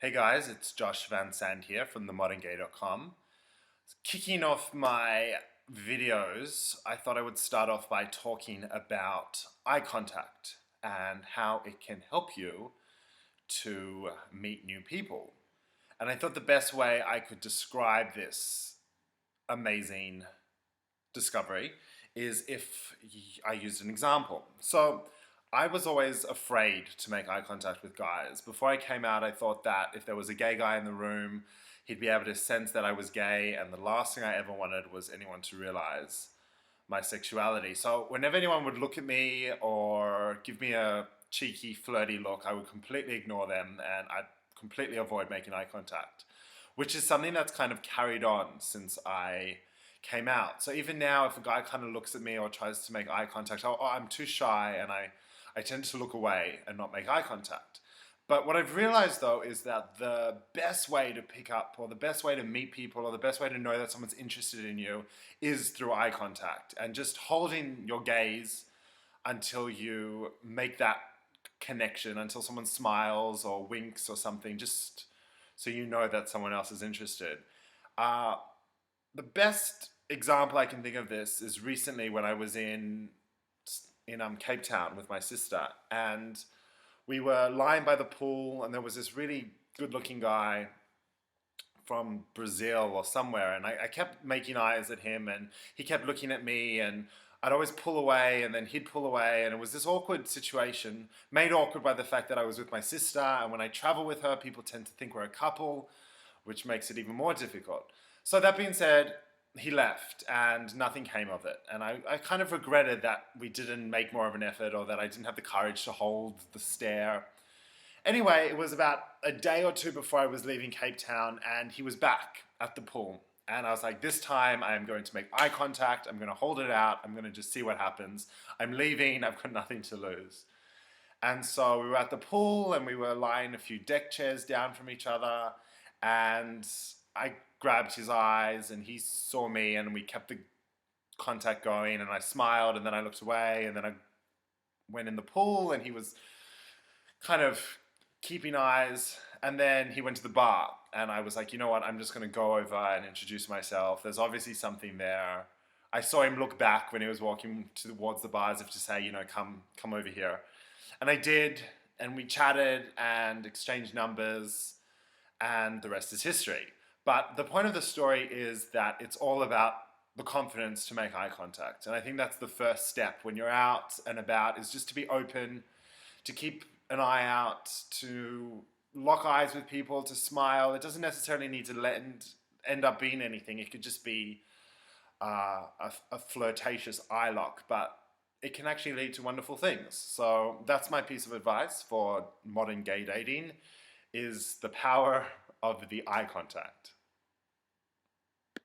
Hey guys, it's Josh Van Sand here from themoderngay.com. Kicking off my videos, I thought I would start off by talking about eye contact and how it can help you to meet new people. And I thought the best way I could describe this amazing discovery is if I used an example. So I was always afraid to make eye contact with guys. Before I came out, I thought that if there was a gay guy in the room, he'd be able to sense that I was gay, and the last thing I ever wanted was anyone to realize my sexuality. So whenever anyone would look at me or give me a cheeky, flirty look, I would completely ignore them and I'd completely avoid making eye contact, which is something that's kind of carried on since I came out. So even now, if a guy kind of looks at me or tries to make eye contact, I'm too shy, and I tend to look away and not make eye contact. But what I've realized though is that the best way to pick up, or the best way to meet people, or the best way to know that someone's interested in you is through eye contact and just holding your gaze until you make that connection, until someone smiles or winks or something, just so you know that someone else is interested. The best example I can think of this is recently when I was in Cape Town with my sister, and we were lying by the pool, and there was this really good-looking guy from Brazil or somewhere, and I kept making eyes at him, and he kept looking at me, and I'd always pull away, and then he'd pull away, and it was this awkward situation, made awkward by the fact that I was with my sister, and when I travel with her, people tend to think we're a couple, which makes it even more difficult. So that being said, he left and nothing came of it. And I kind of regretted that we didn't make more of an effort, or that I didn't have the courage to hold the stare. Anyway, it was about a day or two before I was leaving Cape Town, and he was back at the pool. And I was like, this time I am going to make eye contact. I'm going to hold it out. I'm going to just see what happens. I'm leaving. I've got nothing to lose. And so we were at the pool, and we were lying a few deck chairs down from each other. And I grabbed his eyes, and he saw me, and we kept the contact going, and I smiled, and then I looked away, and then I went in the pool, and he was kind of keeping eyes, and then he went to the bar, and I was like, you know what, I'm just going to go over and introduce myself. There's obviously something there. I saw him look back when he was walking towards the bar as if to say, you know, come over here. And I did, and we chatted and exchanged numbers, and the rest is history. But the point of the story is that it's all about the confidence to make eye contact. And I think that's the first step when you're out and about, is just to be open, to keep an eye out, to lock eyes with people, to smile. It doesn't necessarily need to end up being anything. It could just be a flirtatious eye lock, but it can actually lead to wonderful things. So that's my piece of advice for modern gay dating, is the power of the eye contact.